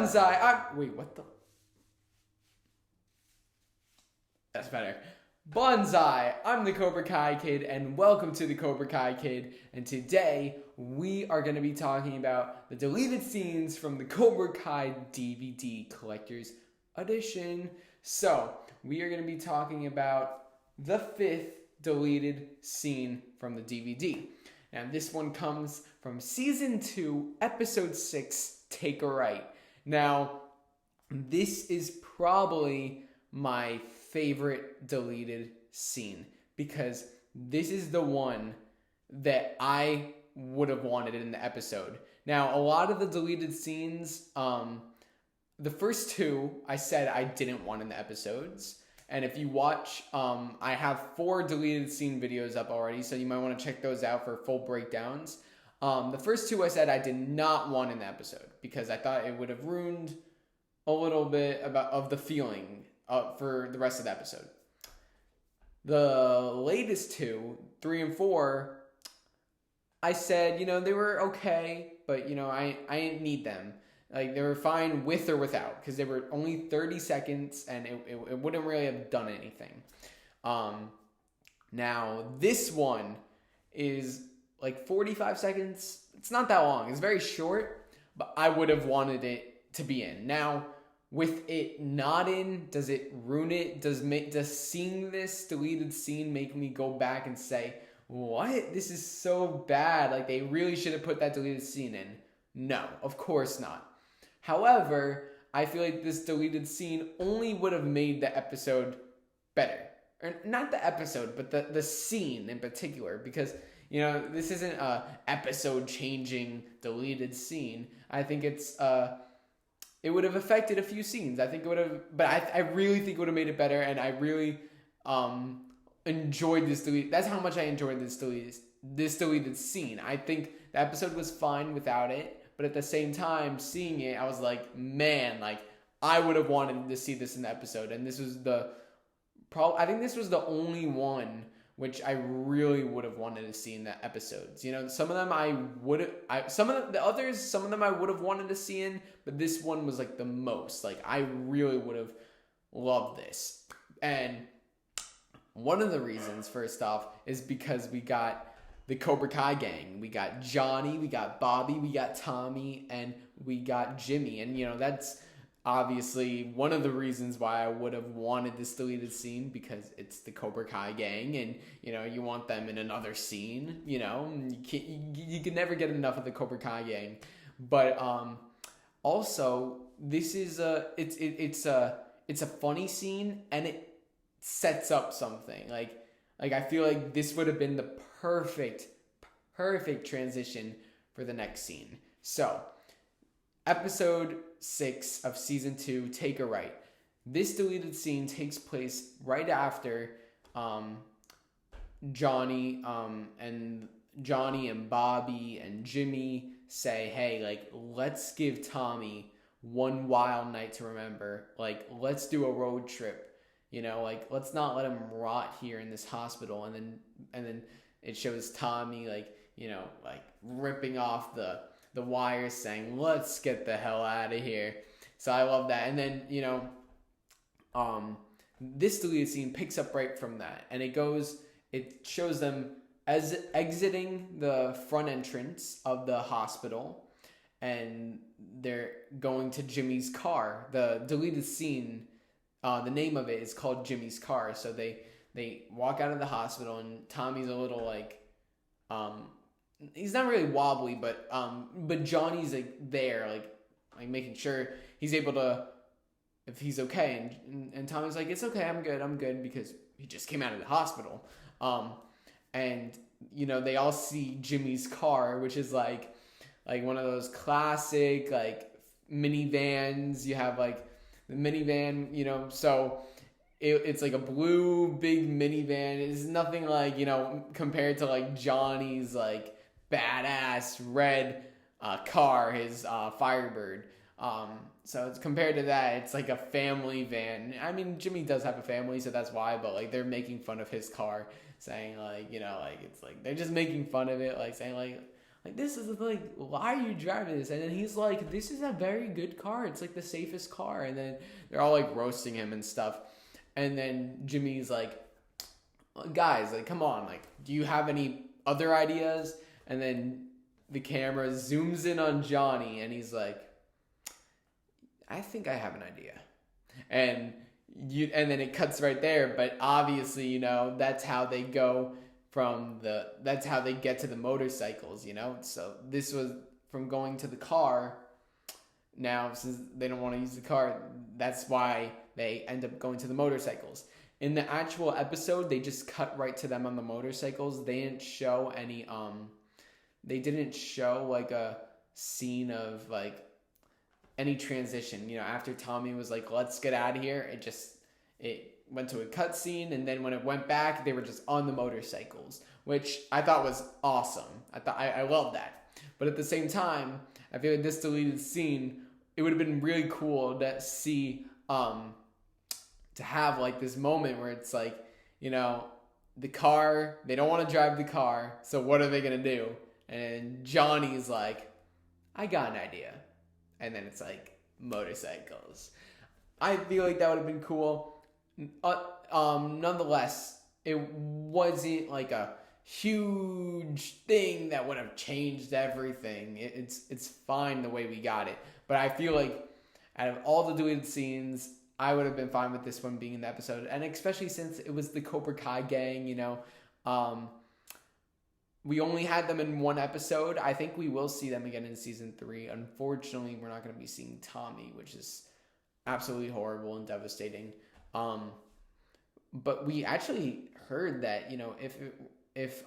Bonsai. Wait, what the? That's better. Bonsai. I'm the Cobra Kai Kid, and welcome to the Cobra Kai Kid. And today we are going to be talking about the deleted scenes from the Cobra Kai DVD Collector's Edition. So we are going to be talking about the 5th deleted scene from the DVD. Now this one comes from Season 2, Episode 6, Take a Right. Now, this is probably my favorite deleted scene because this is the one that I would have wanted in the episode. Now, a lot of the deleted scenes, the first two I said I didn't want in the episodes. And if you watch, I have 4 deleted scene videos up already, so you might want to check those out for full breakdowns. The first 2 I said I did not want in the episode because I thought it would have ruined a little bit of the feeling for the rest of the episode. The latest 2, 3 and 4, I said, they were okay, but, I didn't need them. Like, they were fine with or without, because they were only 30 seconds, and it wouldn't really have done anything. Now, this one is, like, 45 seconds. It's not that long. It's very short, but I would have wanted it to be in. Now, with it not in, does it ruin it? Does seeing this deleted scene make me go back and say, what? This is so bad. Like, they really should have put that deleted scene in. No, of course not. However, I feel like this deleted scene only would have made the episode better. Or not the episode, but the scene in particular. Because, this isn't a episode-changing deleted scene. I think it would have affected a few scenes. I think it would have, but I really think it would have made it better. And I really enjoyed this deleted. That's how much I enjoyed this deleted scene. I think the episode was fine without it. But at the same time, seeing it, I was like, man, like, I would have wanted to see this in the episode. And this was I think this was the only one which I really would have wanted to see in the episodes. Some of them some of them I would have wanted to see in, but this one was like the most. Like, I really would have loved this. And one of the reasons, first off, is because we got the Cobra Kai gang. We got Johnny, we got Bobby, we got Tommy, and we got Jimmy. And, that's obviously one of the reasons why I would have wanted this deleted scene, because it's the Cobra Kai gang, and, you want them in another scene, you can never get enough of the Cobra Kai gang. But, also, this is it's a funny scene, and it sets up something. Like, I feel like this would have been the perfect transition for the next scene. So, episode 6 of season 2, Take a Right. This deleted scene takes place right after Johnny and Bobby and Jimmy say, hey, like, let's give Tommy one wild night to remember. Like, let's do a road trip. Like, let's not let him rot here in this hospital. And then it shows Tommy, like, ripping off the wires saying, let's get the hell out of here. So I love that. And then, this deleted scene picks up right from that. And it shows them as exiting the front entrance of the hospital. And they're going to Jimmy's car. The deleted scene, the name of it is called Jimmy's Car. So they walk out of the hospital, and Tommy's a little like, he's not really wobbly, but Johnny's like there, like making sure he's able to, if he's okay, and Tommy's like, it's okay, I'm good, because he just came out of the hospital, and they all see Jimmy's car, which is like one of those classic like minivans. You have like the minivan, so it's like a blue big minivan. It's nothing like, compared to like Johnny's like badass red car, his Firebird. So it's compared to that, it's like a family van. I mean, Jimmy does have a family, so that's why, but like they're making fun of his car, saying like, like it's like they're just making fun of it, like saying like, Like, this is like, why are you driving this? And then he's like, this is a very good car. It's like the safest car. And then they're all like roasting him and stuff. And then Jimmy's like, guys, like, come on, like, do you have any other ideas? And then the camera zooms in on Johnny, and he's like, I think I have an idea. And then it cuts right there. But obviously, you know, that's how they go that's how they get to the motorcycles, you know? So this was from going to the car. Now, since they don't want to use the car, that's why they end up going to the motorcycles. In the actual episode, they just cut right to them on the motorcycles. They didn't show any, they didn't show like a scene of like any transition. You know, after Tommy was like, let's get out of here, it went to a cutscene, and then when it went back, they were just on the motorcycles, which I thought was awesome. I loved that. But at the same time, I feel like this deleted scene, it would have been really cool to see, to have like this moment where it's like, you know, the car, they don't want to drive the car, so what are they gonna do? And Johnny's like, I got an idea. And then it's like, motorcycles. I feel like that would have been cool. Nonetheless, it wasn't like a huge thing that would have changed everything. It's fine the way we got it. But I feel like out of all the deleted scenes, I would have been fine with this one being in the episode. And especially since it was the Cobra Kai gang, you know. We only had them in one episode. I think we will see them again in season 3. Unfortunately, we're not going to be seeing Tommy, which is absolutely horrible and devastating. But we actually heard that, you know, if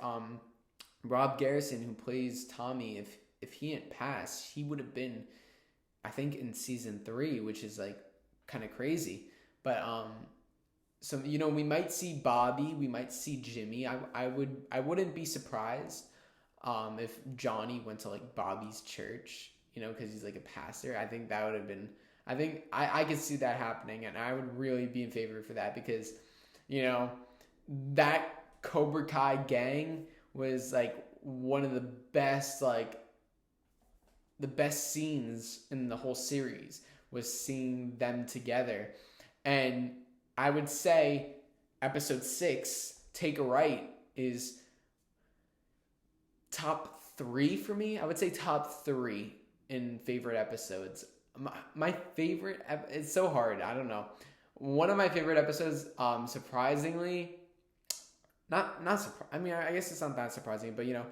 Rob Garrison, who plays Tommy, if he hadn't passed, he would have been, I think, in season 3, which is like kind of crazy. But so, you know, we might see Bobby, we might see Jimmy. I wouldn't be surprised if Johnny went to like Bobby's church, you know, because he's like a pastor. I think that would have been, I could see that happening, and I would really be in favor for that, because, you know, that Cobra Kai gang was like one of the best, like the best scenes in the whole series was seeing them together. And I would say episode 6, Take a Right, is top 3 for me. I would say top 3 in favorite episodes. My favorite, it's so hard, I don't know. One of my favorite episodes, surprisingly, I mean, I guess it's not that surprising, but, you know,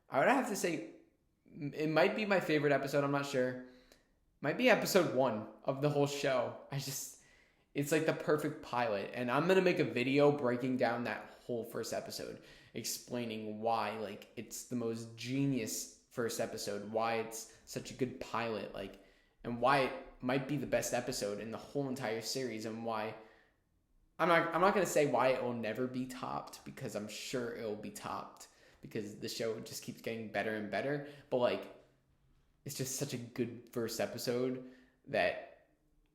I would have to say it might be my favorite episode, I'm not sure. Might be episode 1 of the whole show. It's like the perfect pilot, and I'm gonna make a video breaking down that whole first episode, explaining why, like, it's the most genius first episode, why it's such a good pilot, like, and why it might be the best episode in the whole entire series, and why I'm not gonna say why it will never be topped, because I'm sure it will be topped, because the show just keeps getting better and better. But like, it's just such a good first episode that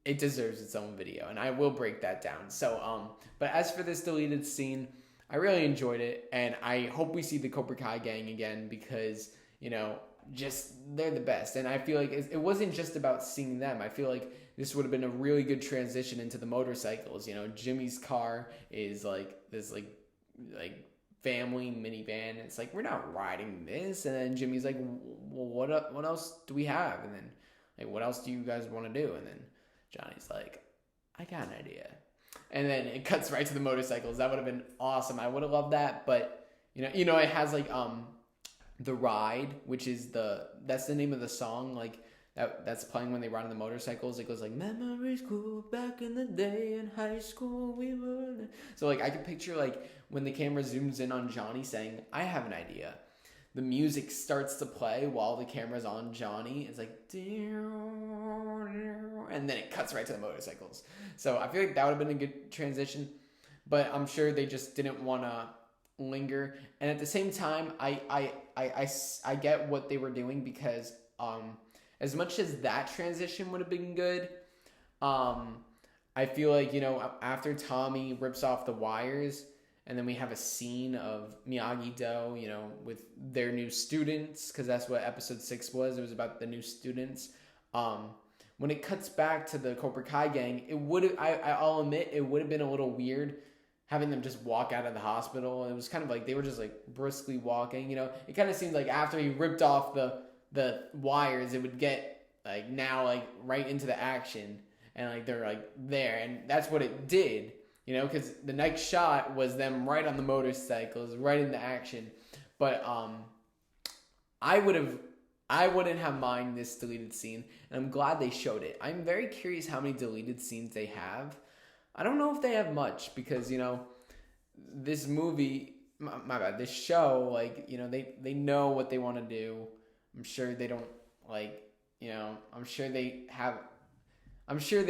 it deserves its own video, and I will break that down. So, but as for this deleted scene, I really enjoyed it, and I hope we see the Cobra Kai gang again, because, you know, just, they're the best. And I feel like it wasn't just about seeing them. I feel like this would have been a really good transition into the motorcycles. You know, Jimmy's car is like this like family minivan. It's like, we're not riding this. And then Jimmy's like, well, what else do we have? And then, like, what else do you guys want to do? And then Johnny's like, I got an idea. And then it cuts right to the motorcycles. That would have been awesome. I would have loved that. But you know, it has like The Ride, which is that's the name of the song, like that's playing when they ride on the motorcycles. It goes like, memories cool back in the day in high school we were. So like, I could picture like when the camera zooms in on Johnny saying, I have an idea. The music starts to play while the camera's on Johnny. It's like, and then it cuts right to the motorcycles. So I feel like that would have been a good transition, but I'm sure they just didn't want to linger. And at the same time, I get what they were doing, because as much as that transition would have been good, I feel like, you know, after Tommy rips off the wires And then we have a scene of Miyagi-Do, you know, with their new students, because that's what episode 6 was. It was about the new students. When it cuts back to the Cobra Kai gang, it would have, I'll admit, it would have been a little weird having them just walk out of the hospital. It was kind of like they were just like briskly walking, you know. It kind of seemed like after he ripped off the wires, it would get like now like right into the action, and like they're like there, and that's what it did, you know, because the next shot was them right on the motorcycles, right into action. But I wouldn't have minded this deleted scene, and I'm glad they showed it. I'm very curious how many deleted scenes they have. I don't know if they have much, because, you know, this movie, my bad, this show, like, you know, they know what they want to do. I'm sure they don't, like, you know, I'm sure they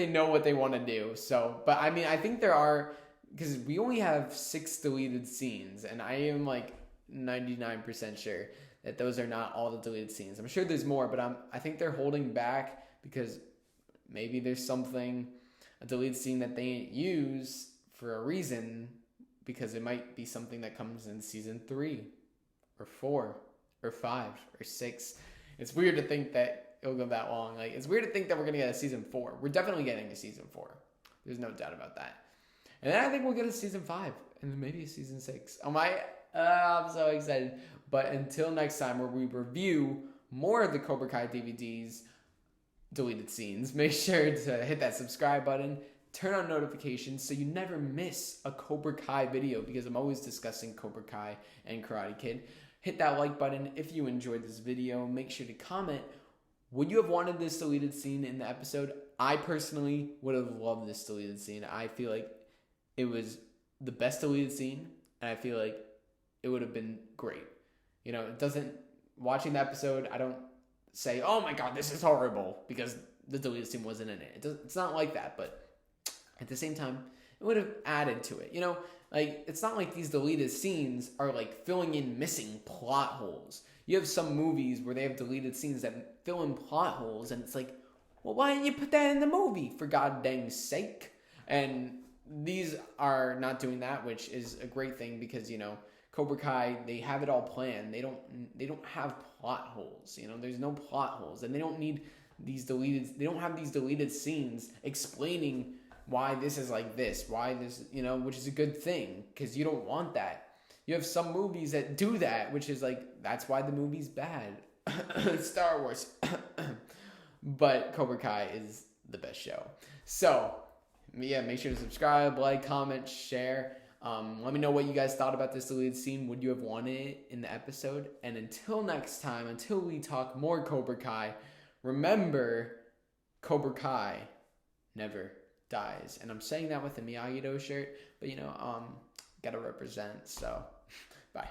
know what they want to do. So, but I mean, I think there are, because we only have 6 deleted scenes, and I am like 99% sure that those are not all the deleted scenes. I'm sure there's more, but I think they're holding back because maybe there's a deleted scene that they use for a reason, because it might be something that comes in season 3 or 4 or 5 or 6. It's weird to think that it'll go that long. Like, it's weird to think that we're going to get a season 4. We're definitely getting a season 4. There's no doubt about that. And then I think we'll get a season 5 and then maybe a season 6. I'm so excited. But until next time, where we review more of the Cobra Kai DVDs, deleted scenes, make sure to hit that subscribe button, turn on notifications so you never miss a Cobra Kai video, because I'm always discussing Cobra Kai and Karate Kid. Hit that like button if you enjoyed this video. Make sure to comment, would you have wanted this deleted scene in the episode? I personally would have loved this deleted scene. I feel like it was the best deleted scene, and I feel like it would have been great. You know, watching the episode, I don't say, oh my god, this is horrible, because the deleted scene wasn't in it. It's not like that, but at the same time, it would have added to it. You know, like, it's not like these deleted scenes are like filling in missing plot holes. You have some movies where they have deleted scenes that fill in plot holes, and it's like, well, why didn't you put that in the movie, for god dang sake? And these are not doing that, which is a great thing, because, you know, Cobra Kai, they have it all planned. They don't have plot holes. You know, there's no plot holes, and they don't need these deleted. They don't have these deleted scenes explaining why this is like this, why this, you know, which is a good thing, because you don't want that. You have some movies that do that, which is like, that's why the movie's bad. Star Wars. But Cobra Kai is the best show. So, yeah, make sure to subscribe, like, comment, share. Let me know what you guys thought about this deleted scene. Would you have wanted it in the episode? And until next time, until we talk more Cobra Kai, remember, Cobra Kai never dies. And I'm saying that with the Miyagi-Do shirt, but, you know, gotta represent. So, bye.